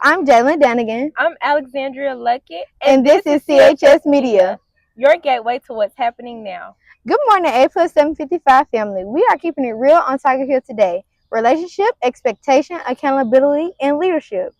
I'm Jalen Danigan. I'm Alexandria Luckett. And this is CHS Media, your gateway to what's happening now. Good morning, A plus 755 family. We are keeping it real on Tiger Hill today. Relationship, expectation, accountability, and leadership.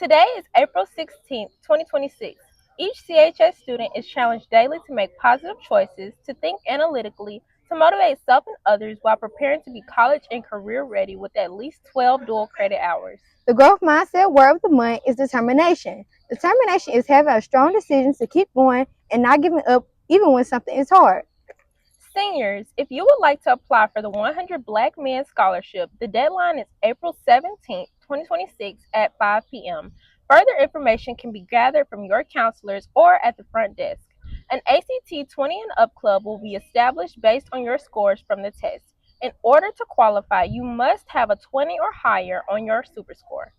Today is April 16th, 2026. Each CHS student is challenged daily to make positive choices, to think analytically, to motivate self and others while preparing to be college and career ready with at least 12 dual credit hours. The growth mindset word of the month is determination. Determination is having a strong decision to keep going and not giving up even when something is hard. Seniors, if you would like to apply for the 100 Black Men Scholarship, the deadline is April 17th, 2026 at 5 p.m. Further information can be gathered from your counselors or at the front desk. An ACT 20 and Up club will be established based on your scores from the test. In order to qualify, you must have a 20 or higher on your super score.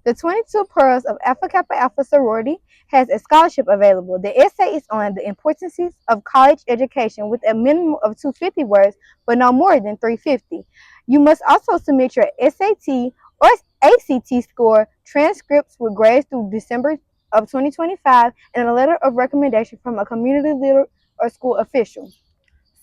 The 22 Pearls of Alpha Kappa Alpha Sorority has a scholarship available. The essay is on the importance of college education with a minimum of 250 words, but no more than 350. You must also submit your SAT or ACT score, transcripts with grades through December of 2025, and a letter of recommendation from a community leader or school official.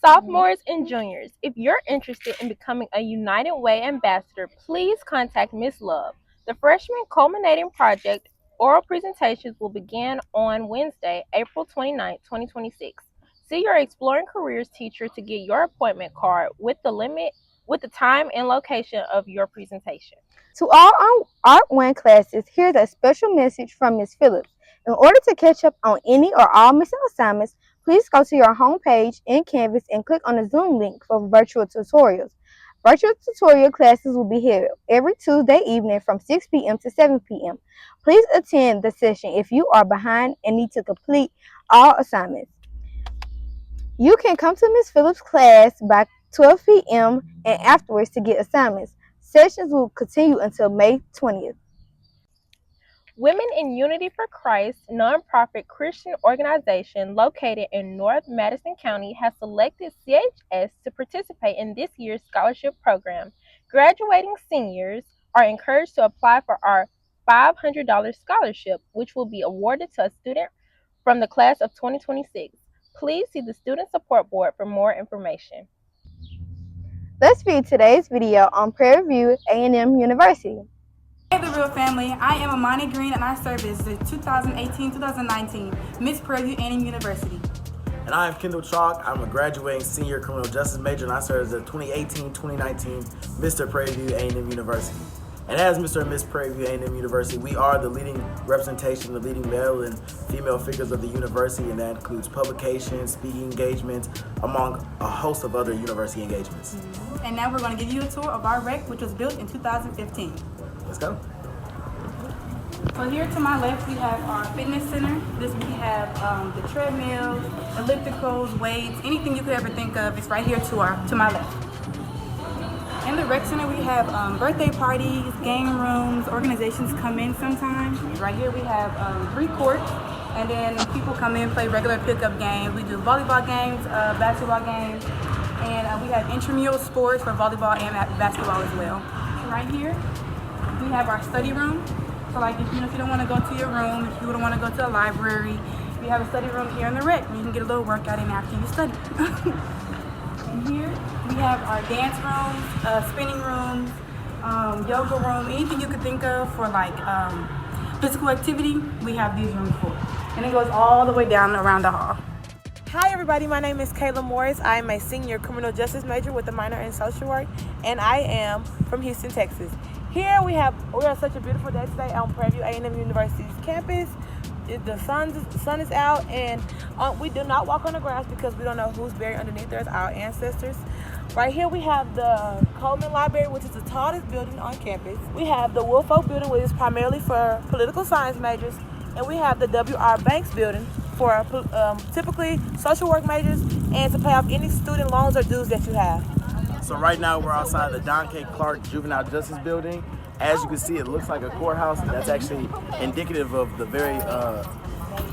Sophomores and juniors, if you're interested in becoming a United Way ambassador, please contact Ms. Love. The freshman culminating project oral presentations will begin on Wednesday, April 29, 2026. See your Exploring Careers teacher to get your appointment card with the time and location of your presentation. To all Art 1 classes, here's a special message from Ms. Phillips. In order to catch up on any or all missing assignments, please go to your homepage in Canvas and click on the Zoom link for virtual tutorials. Virtual tutorial classes will be held every Tuesday evening from 6 p.m. to 7 p.m. Please attend the session if you are behind and need to complete all assignments. You can come to Ms. Phillips' class by 12 p.m. and afterwards to get assignments. Sessions will continue until May 20th. Women in Unity for Christ, nonprofit Christian organization located in North Madison County, has selected CHS to participate in this year's scholarship program. Graduating seniors are encouraged to apply for our $500 scholarship, which will be awarded to a student from the class of 2026. Please see the Student Support Board for more information. Let's view today's video on Prairie View A&M University. Hey the real family, I am Amani Green and I serve as the 2018-2019 Miss Prairie View A&M University. And I am Kendall Chalk. I'm a graduating senior criminal justice major and I serve as the 2018-2019 Mr. Prairie View A&M University. And as Mr. and Miss Prairie View A&M University, we are the leading representation, the leading male and female figures of the university, and that includes publications, speaking engagements, among a host of other university engagements. And now we're going to give you a tour of our rec, which was built in 2015. Let's go. So here to my left, we have our fitness center. We have the treadmills, ellipticals, weights, anything you could ever think of is right here to my left. In the rec center, we have birthday parties, game rooms, organizations come in sometimes. Right here, we have 3 courts, and then people come in, play regular pickup games. We do volleyball games, basketball games, and we have intramural sports for volleyball and basketball as well. Right here, we have our study room. So like if you don't want to go to your room, if you don't want to go to a library, we have a study room here in the rec. You can get a little workout in after you study. And here we have our dance rooms, spinning rooms, yoga room, anything you could think of for like physical activity, we have these rooms for. And it goes all the way down around the hall. Hi everybody, my name is Kayla Morris. I am a senior criminal justice major with a minor in social work, and I am from Houston, Texas. Here we are such a beautiful day today on Prairie View A&M University's campus. The sun is out, and we do not walk on the grass because we don't know who's buried underneath us, our ancestors. Right here we have the Coleman Library, which is the tallest building on campus. We have the Woolfolk Building, which is primarily for political science majors, and we have the W.R. Banks Building for typically social work majors and to pay off any student loans or dues that you have. So right now we're outside the Don K. Clark Juvenile Justice Building. As you can see, it looks like a courthouse. That's actually indicative of the very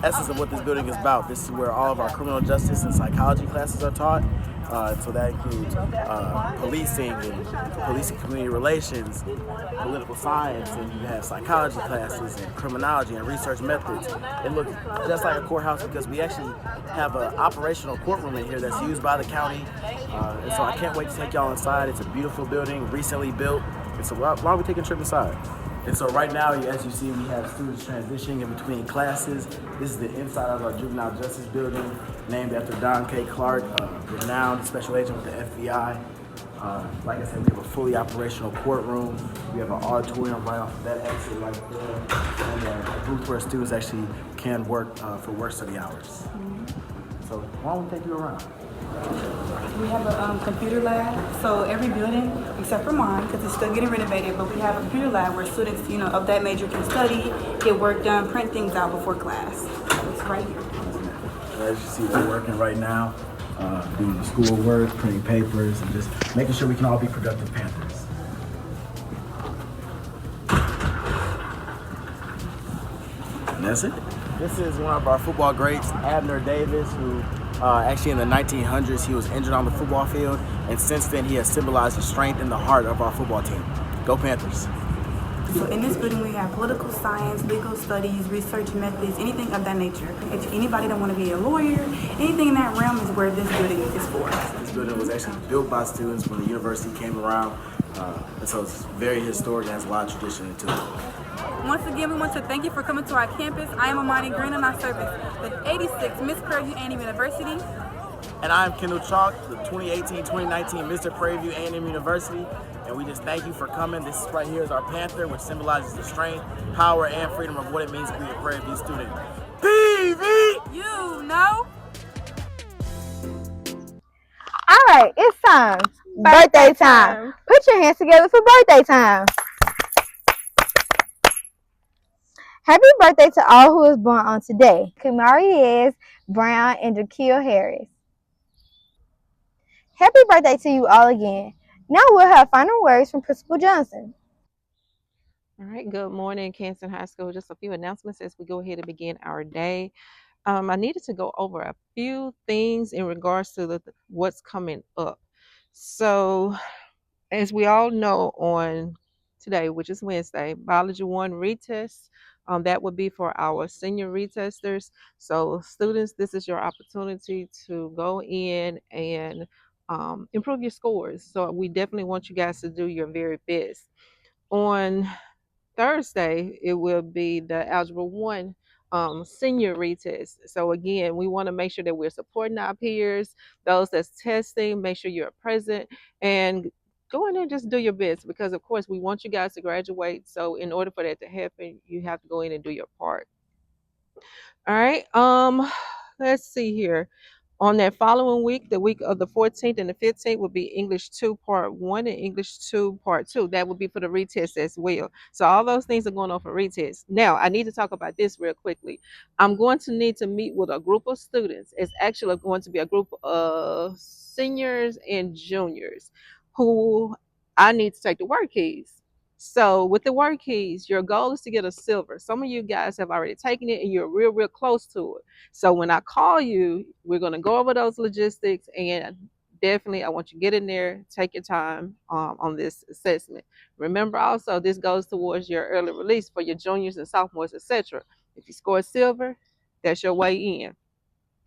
essence of what this building is about. This is where all of our criminal justice and psychology classes are taught. So that includes policing and policing community relations, political science, and you have psychology classes and criminology and research methods. It looks just like a courthouse because we actually have an operational courtroom in here that's used by the county. And so I can't wait to take y'all inside. It's a beautiful building, recently built. And so why don't we take a trip inside? And so right now, as you see, we have students transitioning in between classes. This is the inside of our juvenile justice building, named after Don K. Clark, renowned special agent with the FBI. Like I said, we have a fully operational courtroom. We have an auditorium right off of that exit right there, and a booth where students actually can work for work study hours. So why don't we take you around? We have a computer lab, so every building, except for mine, because it's still getting renovated, but we have a computer lab where students, of that major can study, get work done, print things out before class. So it's right here. As you see, we're working right now, doing the schoolwork, printing papers, and just making sure we can all be productive Panthers. And that's it. This is one of our football greats, Abner Davis, who actually in the 1900s, he was injured on the football field, and since then he has symbolized the strength and the heart of our football team. Go Panthers. So in this building we have political science, legal studies, research methods, anything of that nature. If anybody don't want to be a lawyer, anything in that realm is where this building is for. This building was actually built by students when the university came around, and so it's very historic and has a lot of tradition into it. Once again, we want to thank you for coming to our campus. I am Amani Green and I service the 86 Miss Prairie View A&M University. And I'm Kendall Chalk, the 2018-2019 Mr. Prairie View A&M University. And we just thank you for coming. This right here is our Panther, which symbolizes the strength, power, and freedom of what it means to be a Prairie View student. PV! You know. All right, it's time. Birthday time. Put your hands together for birthday time. Happy birthday to all who was born on today. Kamariez Brown and Jaquil Harris. Happy birthday to you all again. Now we'll have final words from Principal Johnson. All right, good morning, Canton High School. Just a few announcements as we go ahead and begin our day. I needed to go over a few things in regards to what's coming up. So, as we all know, on today, which is Wednesday, Biology 1 retest. That would be for our senior retesters. So, students, this is your opportunity to go in and improve your scores. So, we definitely want you guys to do your very best. On Thursday, it will be the Algebra 1 senior retest. So again, we want to make sure that we're supporting our peers, those that's testing, make sure you're present and go in there and just do your best because of course we want you guys to graduate. So in order for that to happen, you have to go in and do your part. All right. Let's see here. On that following week, the week of the 14th and the 15th will be English 2 Part 1 and English 2 Part 2. That would be for the retest as well. So all those things are going on for retest. Now, I need to talk about this real quickly. I'm going to need to meet with a group of students. It's actually going to be a group of seniors and juniors who I need to take the work keys. So with the work keys, your goal is to get a silver. Some of you guys have already taken it and you're real close to it. So when I call you, we're going to go over those logistics and definitely I want you to get in there, take your time on this assessment. Remember also, this goes towards your early release for your juniors and sophomores, etc. If you score silver, that's your way in.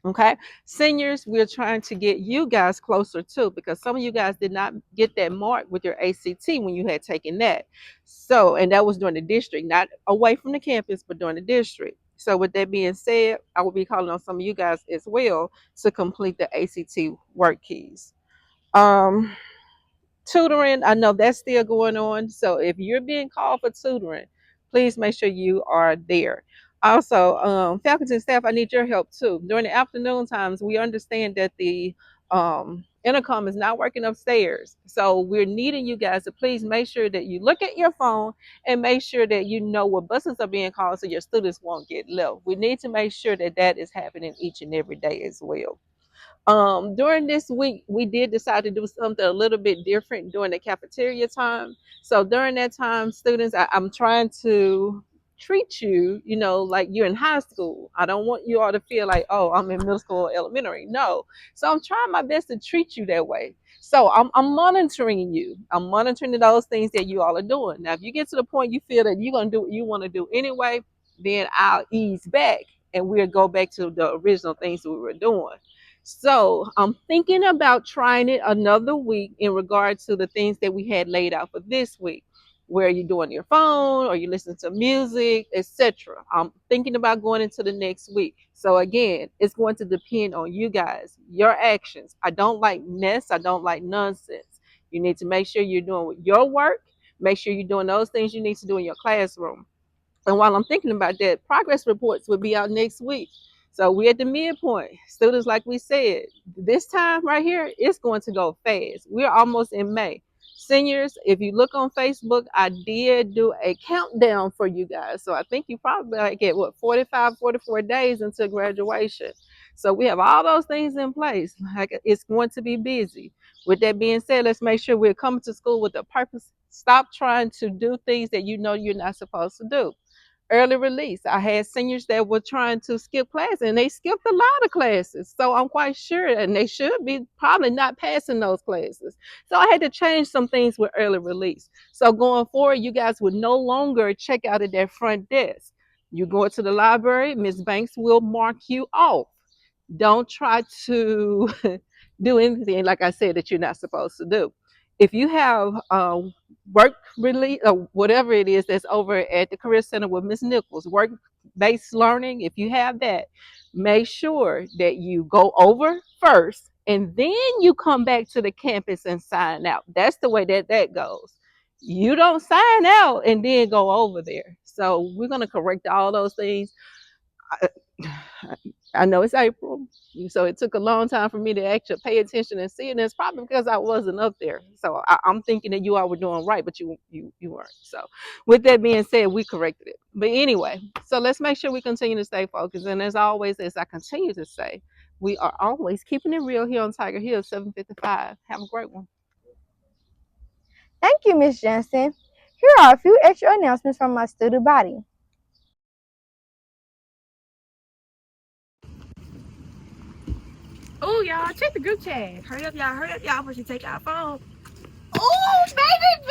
Okay, seniors, we're trying to get you guys closer too because some of you guys did not get that mark with your ACT when you had taken that. So, and that was during the district, not away from the campus, but during the district. So, with that being said, I will be calling on some of you guys as well to complete the ACT work keys. Tutoring, I know that's still going on. So if you're being called for tutoring, please make sure you are there. Also, faculty and staff, I need your help too. During the afternoon times, we understand that the intercom is not working upstairs. So we're needing you guys to please make sure that you look at your phone and make sure that you know what buses are being called so your students won't get left. We need to make sure that that is happening each and every day as well. During this week, we did decide to do something a little bit different during the cafeteria time. So during that time, students, I'm trying to treat you, like you're in high school. I don't want you all to feel like, oh, I'm in middle school or elementary. No. So I'm trying my best to treat you that way. So I'm monitoring you. I'm monitoring those things that you all are doing. Now, if you get to the point you feel that you're going to do what you want to do anyway, then I'll ease back and we'll go back to the original things that we were doing. So I'm thinking about trying it another week in regard to the things that we had laid out for this week, where you're doing your phone or you listen to music, etc. I'm thinking about going into the next week. So again, it's going to depend on you guys, your actions. I don't like mess. I don't like nonsense. You need to make sure you're doing your work. Make sure you're doing those things you need to do in your classroom. And while I'm thinking about that, progress reports will be out next week. So we're at the midpoint. Students, like we said, this time right here, it's going to go fast. We're almost in May. Seniors, if you look on Facebook, I did do a countdown for you guys. So I think you probably like at 45, 44 days until graduation. So we have all those things in place. Like, it's going to be busy. With that being said, let's make sure we're coming to school with a purpose. Stop trying to do things that you know you're not supposed to do. Early release. I had seniors that were trying to skip classes and they skipped a lot of classes. So I'm quite sure, and they should be probably not passing those classes. So I had to change some things with early release. So going forward, you guys would no longer check out at that front desk. You go to the library, Ms. Banks will mark you off. Don't try to do anything, like I said, that you're not supposed to do. If you have work release or whatever it is that's over at the Career Center with Ms. Nichols, work-based learning, if you have that, make sure that you go over first and then you come back to the campus and sign out. That's the way that goes. You don't sign out and then go over there. So we're going to correct all those things. I know it's April, so it took a long time for me to actually pay attention and see it. And it's probably because I wasn't up there. So I'm thinking that you all were doing right, but you weren't. So with that being said, we corrected it. But anyway, so let's make sure we continue to stay focused. And as always, as I continue to say, we are always keeping it real here on Tiger Hill 755. Have a great one. Thank you, Ms. Jensen. Here are a few extra announcements from my student body. Oh, y'all, check the group chat. Hurry up, y'all, before you take our phone. Oh, baby,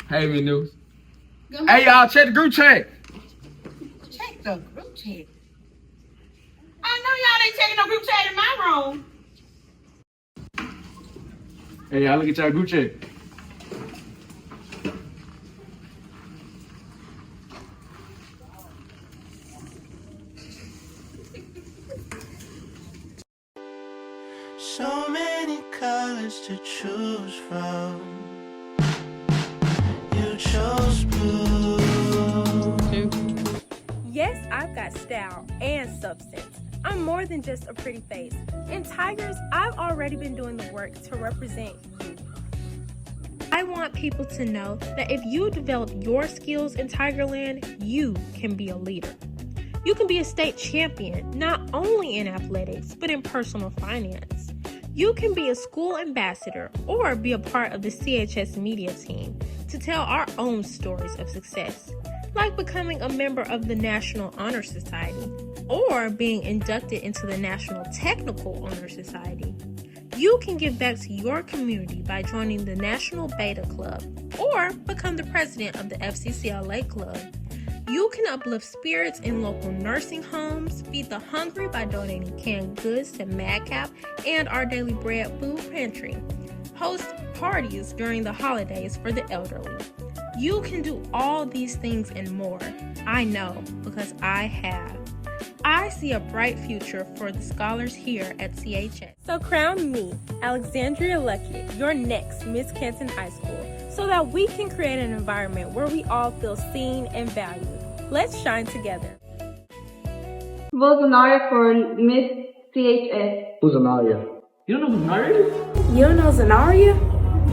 Hey, Miss News. Hey, y'all, check the group chat. check the group chat. I know y'all ain't checking no group chat in my room. Hey, y'all, look at y'all group chat. So many colors to choose from. You chose blue. Yes, I've got style and substance. I'm more than just a pretty face. In Tigers, I've already been doing the work to represent you. I want people to know that if you develop your skills in Tigerland, you can be a leader. You can be a state champion, not only in athletics, but in personal finance. You can be a school ambassador or be a part of the CHS media team to tell our own stories of success, like becoming a member of the National Honor Society or being inducted into the National Technical Honor Society. You can give back to your community by joining the National Beta Club or become the president of the FCCLA Club. You can uplift spirits in local nursing homes, feed the hungry by donating canned goods to Madcap and Our Daily Bread Food Pantry, host parties during the holidays for the elderly. You can do all these things and more. I know, because I have. I see a bright future for the scholars here at CHS. So crown me, Alexandria Luckett, your next Miss Canton High School, so that we can create an environment where we all feel seen and valued. Let's shine together. Vote Zanaria for Miss CHS. Who's Anaria? You don't know who Anaria is? You don't know Zanaria?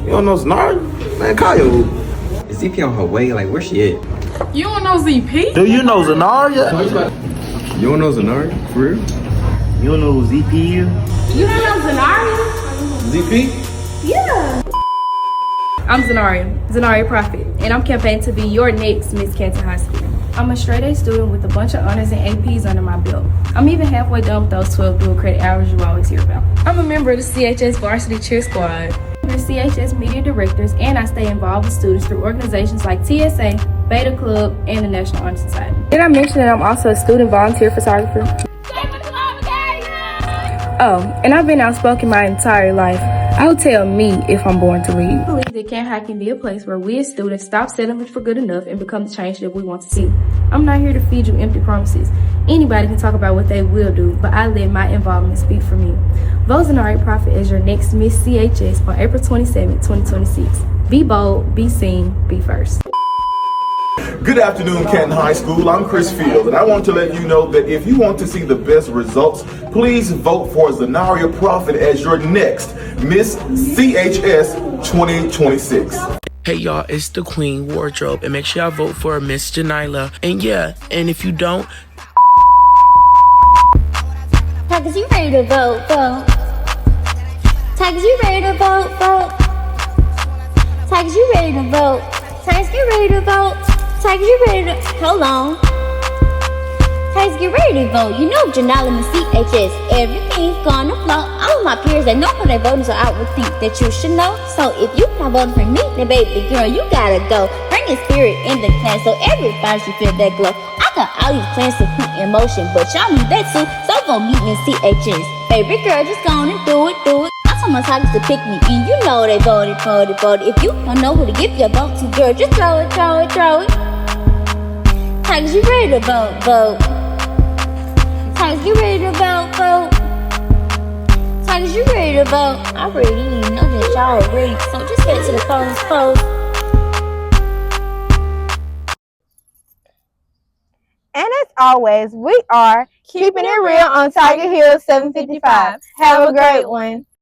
You don't know Zanaria? Man, call your Uber. Is ZP on her way? Like, where's she at? You don't know ZP? Do you know Zanaria? You don't know Zanaria? For real? You don't know who ZP is? You don't know Zanaria? ZP? Yeah. I'm Zenaria Prophet, and I'm campaigning to be your next Miss Canton High School. I'm a straight A student with a bunch of honors and APs under my belt. I'm even halfway done with those 12 dual credit hours you always hear about. I'm a member of the CHS Varsity Cheer Squad. I'm the CHS Media Directors, and I stay involved with students through organizations like TSA, Beta Club, and the National Honor Society. Did I mention that I'm also a student volunteer photographer? Oh, and I've been outspoken my entire life. I'll tell me if I'm born to lead. I believe that Canton High can be a place where we as students stop settling for good enough and become the change that we want to see. I'm not here to feed you empty promises. Anybody can talk about what they will do, but I let my involvement speak for me. Vote Zenaria Prophet as your next Miss CHS on April 27, 2026. Be bold, be seen, be first. Good afternoon, Canton High School. I'm Chris Field, and I want to let you know that if you want to see the best results, please vote for Zenaria Prophet as your next Miss CHS 2026. Hey y'all, it's the Queen Wardrobe, and make sure y'all vote for Miss Janila. And yeah, and if you don't, Tigers, you ready to vote? Tigers, you ready to vote? Tigers, you ready to vote? Tigers, get ready to vote. Tigers, you ready to... Hold on. Tigers, get ready to vote. You know Janelle and the CHS, everything's gonna flow. All of my peers, they know who they voting, so I would think that you should know. So if you not voting for me, then baby girl, you gotta go. Bring your spirit in the class so everybody should feel that glow. I got all these plans to put in motion, but y'all need that too. So go meet me in CHS. Baby girl, just go on and do it. I told my Tigers to pick me, and you know they voted. If you don't know who to give your vote to, girl, just throw it. Tigers, you ready to vote? Tigers, you ready to vote? Tigers, you ready to vote? I already know that y'all are ready, so just get to the polls. And as always, we are keeping it real on Tiger Hill 755. Have a great one.